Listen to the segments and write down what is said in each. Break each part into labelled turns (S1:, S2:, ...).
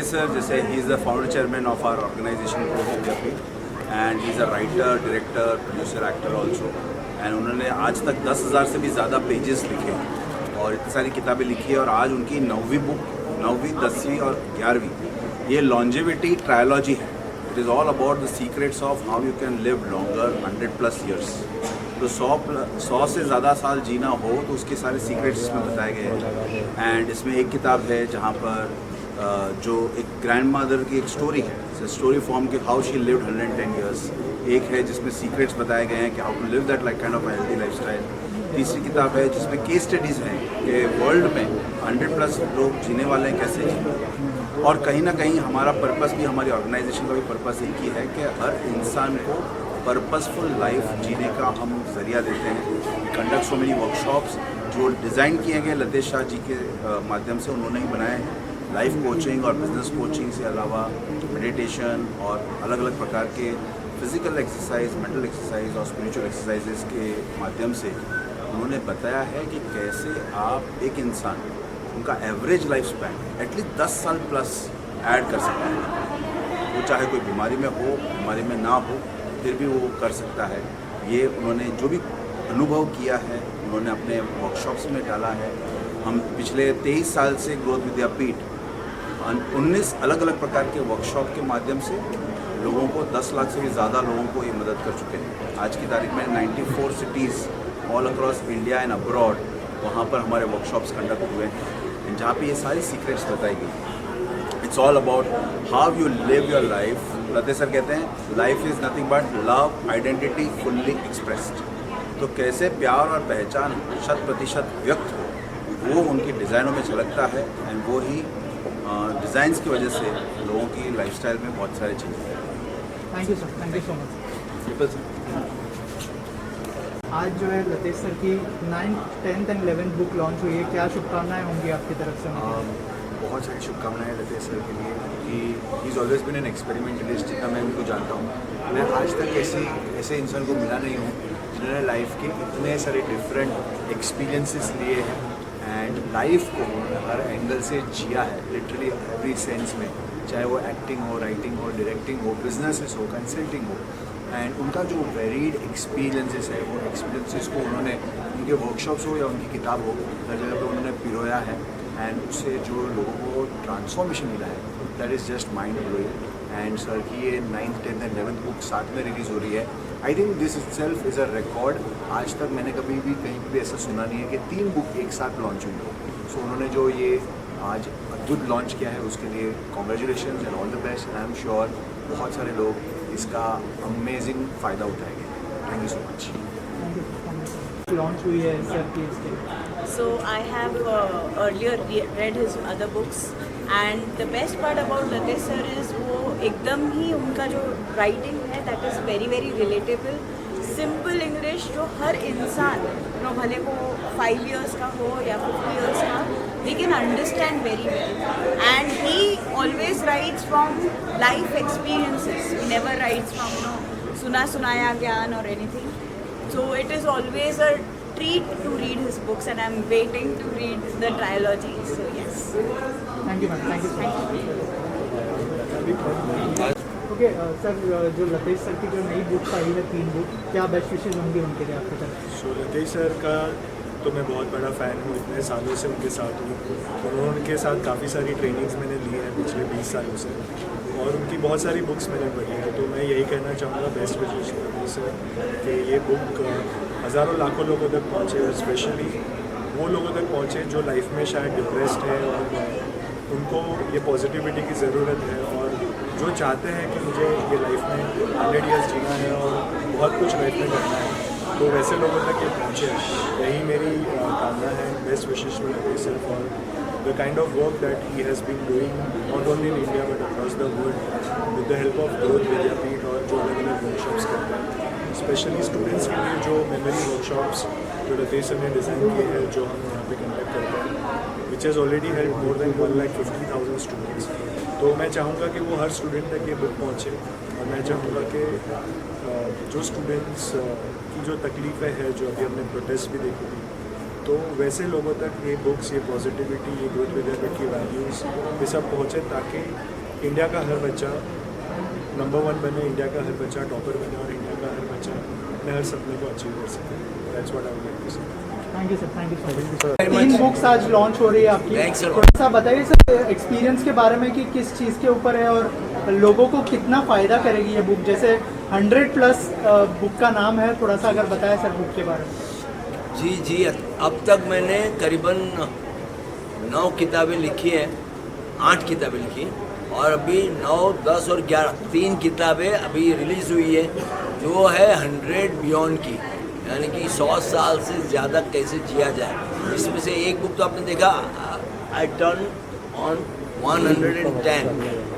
S1: Latesh sir जैसे he is the founder chairman of our organisation Vidyapeeth and he is a writer, director, producer, actor also. एंड उन्होंने आज तक 10,000 से भी ज़्यादा पेजेस लिखे और इतनी सारी किताबें लिखी है। और आज उनकी 9वीं बुक, 9वीं, 10वीं और 11वीं ये लॉन्जेविटी ट्रायोलॉजी है। It is all about the secrets of how you can live longer 100+ years. तो 100 से ज़्यादा साल जीना हो तो उसके सारे सीक्रेट्स इसमें बताए गए हैं। एंड इसमें एक किताब है जहाँ पर जो एक ग्रैंड मदर की एक स्टोरी है, स्टोरी फॉर्म के हाउ शी लिव्ड 110 ईयर्स। एक है जिसमें सीक्रेट्स बताए गए हैं कि how to live that like kind of healthy lifestyle. तीसरी किताब है जिसमें केस स्टडीज़ हैं कि वर्ल्ड में 100+ लोग जीने वाले हैं, कैसे जीने। और कहीं ना कहीं हमारा पर्पस भी, हमारी ऑर्गेनाइजेशन का भी पर्पस एक ही है कि हर इंसान को पर्पसफुल लाइफ जीने का हम जरिया देते हैं। कंडक्ट सो मेनी वर्कशॉप्स जो डिज़ाइन किए गए लतेश शाह जी के माध्यम से उन्होंने ही बनाए हैं। लाइफ कोचिंग और बिजनेस कोचिंग से अलावा मेडिटेशन और अलग अलग प्रकार के फिज़िकल एक्सरसाइज, मेंटल एक्सरसाइज और स्पिरिचुअल एक्सरसाइजेस के माध्यम से उन्होंने बताया है कि कैसे आप एक इंसान, उनका एवरेज लाइफ स्पैन एटलीस्ट 10 साल प्लस ऐड कर सकता है। वो चाहे कोई बीमारी में हो, बीमारी में ना हो, फिर भी वो कर सकता है। ये उन्होंने जो भी अनुभव किया है उन्होंने अपने वर्कशॉप्स में डाला है। हम पिछले 23 साल से ग्रोथ विद्यापीठ 19 अलग अलग प्रकार के वर्कशॉप के माध्यम से लोगों को 10 लाख से भी ज़्यादा लोगों को ये मदद कर चुके हैं। आज की तारीख में 94 cities all across India and abroad वहाँ पर हमारे वर्कशॉप्स कंडक्ट हुए हैं जहाँ पे ये सारी सीक्रेट्स बताई गई। It's all about how you live your life. Latesh sir कहते हैं life is nothing but love identity fully expressed. तो कैसे प्यार और पहचान 100% व्यक्त हो वो उनकी डिज़ाइनों में झलकता है। एंड वो ही डिज़ाइंस की वजह से लोगों की लाइफस्टाइल में बहुत सारी चीज़ें हैं।
S2: Thank you sir, thank you so much. आज जो है लतेश सर की 9th, 10th and 11th book launch हुई है, क्या शुभकामनाएं होंगी आपकी तरफ से?
S1: बहुत सारी शुभकामनाएं लतेश सर के लिए कि he is always been an experimentalist. जितना मैं उनको जानता हूँ, मैं आज तक ऐसे इंसान को मिला नहीं हूँ जिन्होंने लाइफ के इतने सारे डिफरेंट एक्सपीरियंसेस लिए हैं एंड लाइफ को हर एंगल से जिया है, लिटरली एवरी सेंस में। चाहे वो एक्टिंग हो, राइटिंग हो, डायरेक्टिंग हो, बिजनेसेस हो, कंसल्टिंग हो। एंड उनका जो वेरीड एक्सपीरियंसेस है वो एक्सपीरियंसेस को उन्होंने उनके वर्कशॉप्स हो या उनकी किताब हो, हर जगह पे उन्होंने पिरोया है। एंड उससे जो लोगों को ट्रांसफॉर्मेशन मिला है that is just mind blowing. And sir की ये 9th, 10th and 11th book साथ में रिलीज़ हो रही है। I think this itself is a record. आज तक मैंने कभी भी कहीं भी ऐसा सुना नहीं है कि 3 बुक एक साथ लॉन्च हुई हो। सो उन्होंने जो ये आज अद्भुत लॉन्च किया है उसके लिए congratulation and all the best. And I am sure बहुत सारे लोग इसका अमेजिंग फ़ायदा उठाएंगे। Thank you so much.
S2: Launch हुई है सर की इसके।
S3: So I have earlier read his other books and the best part about Lतेश sir is वो एकदम ही उनका जो writing है that is very very relatable, simple English जो हर इंसान भले वो 5 years का हो या 50 years का, he can understand very well and he always writes from life experiences. He never writes from सुना सुनाया ज्ञान or anything. So it is always a treat to read his books and I'm waiting to read the trilogy. So yes.
S2: Thank you ma'am, thank you. Okay sir, जो Latesh sir की जो नई book आई है 3 book, क्या best wishes होंगी उनके लिए आपकी तरफ?
S4: सो लतेश सर का तो मैं बहुत बड़ा फ़ैन हूँ, इतने सालों से उनके साथ हूँ। उनके साथ काफ़ी सारी ट्रेनिंग्स मैंने ली हैं पिछले 20 सालों से और उनकी बहुत सारी बुक्स मैंने पढ़ी हैं। तो मैं यही कहना चाहूँगा बेस्ट विशेष सर कि ये बुक हज़ारों लाखों लोगों तक पहुँचे और स्पेशली वो लोगों तक पहुँचे जो लाइफ में शायद डिप्रेस्ड है और उनको ये पॉजिटिविटी की ज़रूरत है और जो चाहते हैं कि मुझे ये लाइफ में 100 ईयर्स जीना है और बहुत कुछ लाइफ में करना है, तो वैसे लोगों तक ये पहुँचे। यही मेरी कामना है। Best wishes to Latesh sir for the kind of work that he has been doing not only in India but across the world with the help of Growth Vidyapeeth और जो अलग अलग वर्कशॉप्स करते हैं, स्पेशली स्टूडेंट्स के लिए जो मेमोरी वर्कशॉप्स जो लतेश सर ने डिज़ाइन किए हैं, जो हम यहाँ पे कंडक्ट करते हैं, which has already help more than 1,50,000 students. तो मैं चाहूँगा कि वो हर स्टूडेंट तक ये बुक पहुँचे और मैं चाहूँगा कि जो स्टूडेंट्स की जो तकलीफ़ें हैं, जो अभी हमने प्रोटेस्ट भी देखी थी, तो वैसे लोगों तक ये बुक्स, ये पॉजिटिविटी, ये ग्रोथ विद्यापीठ की वैल्यूज़ ये सब पहुँचे ताकि इंडिया का हर बच्चा नंबर 1 बने, इंडिया का हर बच्चा टॉपर बने और इंडिया का हर बच्चा अपने हर सपने को अचीव कर सके। That's what I would like to say.
S2: Thank you sir, thank you so much. 3 books आज लॉन्च हो रही है आपकी,
S1: Thanks a lot.
S2: थोड़ा सा बताइए सर एक्सपीरियंस के बारे में कि किस चीज़ के ऊपर है और लोगों को कितना फ़ायदा करेगी ये बुक। जैसे 100+ बुक का नाम है, थोड़ा सा अगर बताएं सर बुक के बारे में।
S5: जी, अब तक मैंने करीबन 9 किताबें लिखी हैं, 8 किताबें लिखी और अभी 9, 10 और 11 3 किताबें अभी रिलीज़ हुई है जो है 100 बियॉन्ड की, यानी कि 100 साल से ज़्यादा कैसे जिया जाए। इसमें से एक बुक तो आपने देखा, आई टर्न ऑन 110,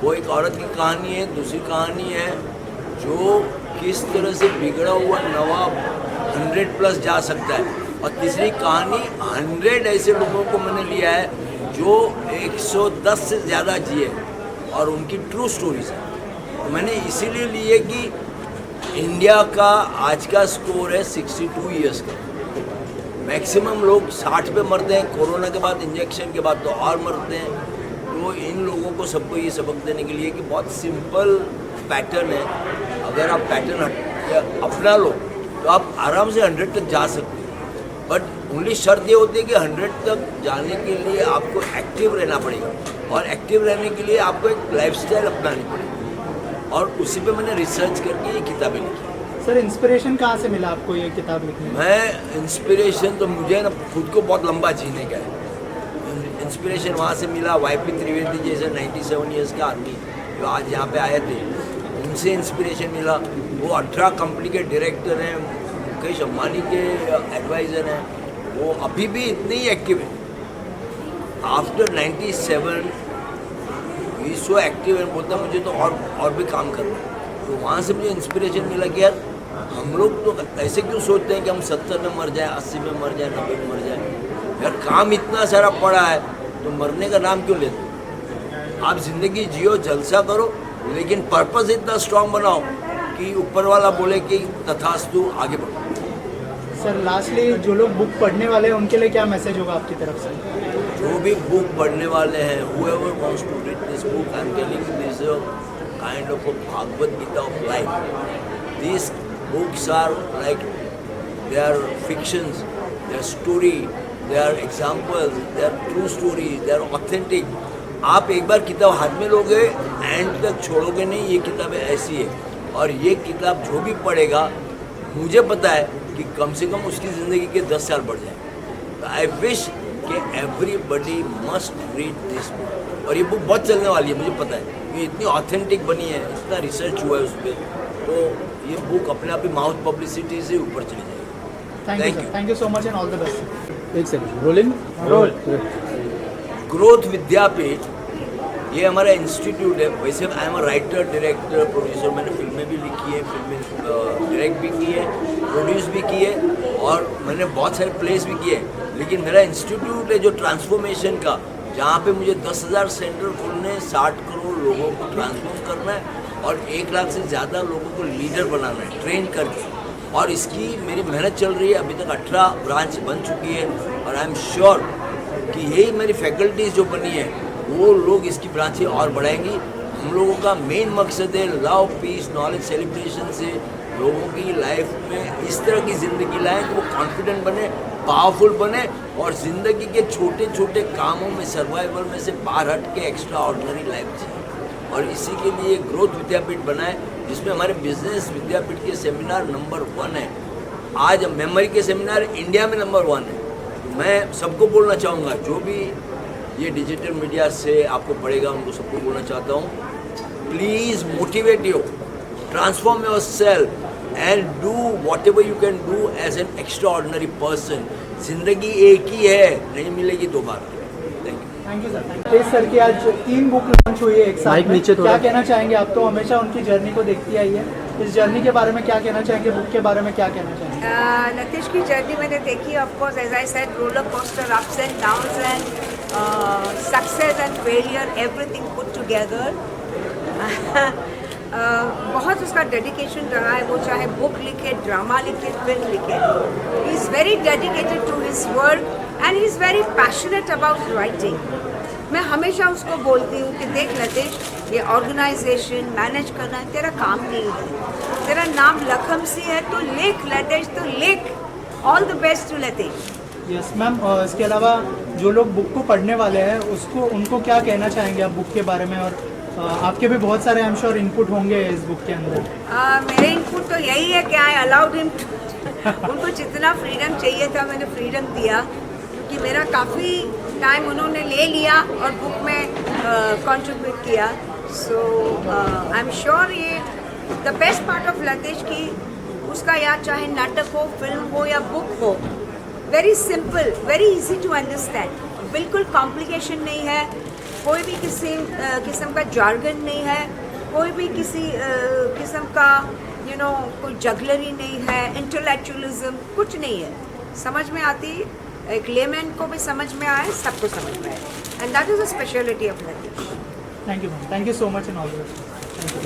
S5: वो एक औरत की कहानी है। दूसरी कहानी है जो किस तरह से बिगड़ा हुआ नवाब 100+ जा सकता है, और तीसरी कहानी 100 ऐसे लोगों को मैंने लिया है जो 110 से ज़्यादा जिए और उनकी ट्रू स्टोरीज है। तो मैंने इसीलिए ली है कि इंडिया का आज का स्कोर है 62 ईयर्स का। मैक्सिमम लोग 60 पे मरते हैं, कोरोना के बाद, इंजेक्शन के बाद तो और मरते हैं। तो इन लोगों को सबको ये सबक देने के लिए कि बहुत सिंपल पैटर्न है, अगर आप पैटर्न अपना लो तो आप आराम से 100 तक जा सकते हैं। बट ओनली शर्त ये होती है कि 100 तक जाने के लिए आपको एक्टिव रहना पड़ेगा, और एक्टिव रहने के लिए आपको एक लाइफस्टाइल अपनानी पड़ेगी, और उसी पे मैंने रिसर्च करके ये किताबें लिखी।
S2: सर इंस्पिरेशन कहाँ से मिला आपको ये किताब लिखने में?
S5: मैं इंस्पिरेशन तो मुझे ना खुद को बहुत लंबा जीने का है। इंस्पिरेशन वहाँ से मिला, YP त्रिवेदी जैसे 97 ईयर्स के आदमी जो आज यहाँ पे आए थे, उनसे इंस्पिरेशन मिला। वो 18 कंपनी के डायरेक्टर हैं, मुकेश अंबानी के एडवाइज़र हैं, वो अभी भी इतने ही एक्टिव हैं। आफ्टर 97 ही सो एक्टिव है, बोलता मुझे तो और भी काम करना है। तो वहाँ से मुझे इंस्पिरेशन मिला कि यार हम लोग तो ऐसे क्यों सोचते हैं कि हम 70 में मर जाए, 80 में मर जाए, 90 में मर जाए। यार काम इतना सारा पड़ा है तो मरने का नाम क्यों लेते? आप ज़िंदगी जियो, जलसा करो, लेकिन पर्पस इतना स्ट्रांग बनाओ कि ऊपर वाला बोले कि तथास्तु, आगे बढ़ो।
S2: सर लास्टली जो लोग बुक पढ़ने वाले हैं उनके लिए क्या मैसेज होगा आपकी तरफ से?
S5: जो भी बुक पढ़ने वाले हैं, whoever wants to read this book, I'm telling you, this is a kind of a Bhagavad Gita of life. These books are like, they are fictions, they are story, they are examples, they are true stories, they are authentic. आप एक बार किताब हाथ में लोगे, and तक छोड़ोगे नहीं। ये किताबें ऐसी है, और ये किताब जो भी पढ़ेगा, मुझे पता है कि कम से कम उसकी ज़िंदगी के 10 साल बढ़ जाए। आई विश कि everybody must read this book, और ये बुक बहुत चलने वाली है, मुझे पता है। ये इतनी ऑथेंटिक बनी है, इतना रिसर्च हुआ है उस पर, तो ये बुक अपने आप ही माउथ पब्लिसिटी से ऊपर चली जाएगी।
S2: Thank you sir, thank you so much and all the best.
S6: एक सेकंड, रोलिंग
S2: रोल।
S5: ग्रोथ विद्यापीठ ये हमारा इंस्टीट्यूट है। वैसे I am a writer, director, producer. मैंने फिल्में भी लिखी है, फिल्में डायरेक्ट भी की है, प्रोड्यूस भी की है, और मैंने बहुत सारे प्लेस भी किए हैं। लेकिन मेरा इंस्टीट्यूट है जो ट्रांसफॉर्मेशन का, जहाँ पे मुझे 10,000 सेंटर खोलने, 60 करोड़ लोगों को ट्रांसफॉर्म करना है, और 1 लाख से ज़्यादा लोगों को लीडर बनाना है, ट्रेन करके। और इसकी मेरी मेहनत चल रही है। अभी तक 18 ब्रांच बन चुकी है, और आई एम श्योर कि यही मेरी फैकल्टीज़ जो बनी है, वो लोग इसकी ब्रांचें और बढ़ाएंगी। हम लोगों का मेन मकसद है लव, पीस, नॉलेज, सेलिब्रेशन से लोगों की लाइफ में इस तरह की ज़िंदगी लाएं कि वो कॉन्फिडेंट बने, पावरफुल बने, और ज़िंदगी के छोटे छोटे कामों में, सर्वाइवल में से बाहर हट के एक्स्ट्रा ऑर्डिनरी लाइफ जिए। और इसी के लिए ग्रोथ विद्यापीठ बना है, जिसमें हमारे बिजनेस विद्यापीठ के सेमिनार नंबर 1 है। आज मेमोरी के सेमिनार इंडिया में नंबर 1 है। तो मैं सबको बोलना चाहूँगा, जो भी ये डिजिटल मीडिया से आपको पढ़ेगा, उनको सबको बोलना चाहता हूँ, please motivate you, transform yourself and do whatever you can do as an extraordinary person. जिंदगी एक ही है, नहीं मिलेगी दोबारा।
S2: Thank you sir. Tej sir की आज 3 बुक लॉन्च हुई है एक साथ
S6: माइक
S2: में।
S6: नीचे थोड़ा।
S2: क्या कहना चाहेंगे? आप तो हमेशा उनकी जर्नी को देखती आई है, इस जर्नी के बारे में क्या कहना चाहेंगे? बुक के बारे में क्या कहना चाहेंगे?
S7: लतीश की जर्नी मैंने देखी, of course as I said, roller coaster, ups and downs and success and failure, everything put together. बहुत उसका डेडिकेशन रहा है, वो चाहे बुक लिखे, ड्रामा लिखे, फिल्म लिखे। He is very dedicated to his work and he is very passionate about writing. मैं हमेशा उसको बोलती हूँ कि देख लतेश, ये ऑर्गेनाइजेशन मैनेज करना तेरा काम नहीं है. तेरा नाम लखम सी है तो लिख लतेश, तो लिख. All the best to Latesh.
S2: Yes ma'am, इसके अलावा जो लोग बुक को पढ़ने वाले हैं उनको क्या कहना चाहेंगे आप बुक के बारे में? और आपके भी बहुत सारे आई एम श्योर इनपुट होंगे इस बुक के अंदर.
S7: मेरे इनपुट तो यही है कि आई अलाउड हिम. उनको जितना फ्रीडम चाहिए था मैंने फ्रीडम दिया, क्योंकि मेरा काफ़ी टाइम उन्होंने ले लिया और बुक में कंट्रीब्यूट किया. सो आई एम श्योर ये the best part of Latesh की उसका, या चाहे नाटक हो, फिल्म हो या बुक हो, very simple, very easy to understand. बिल्कुल कॉम्प्लिकेशन नहीं है, कोई भी किस्म का जार्गन नहीं है, कोई भी किसी किस्म का कोई जगलरी नहीं है, इंटेलेक्चुअलिज्म कुछ नहीं है. समझ में आती, एक लेमैन को भी समझ में आए, सबको समझ में आए. And that is a speciality of Latesh.
S2: Thank you ma'am, thank you so much in all this.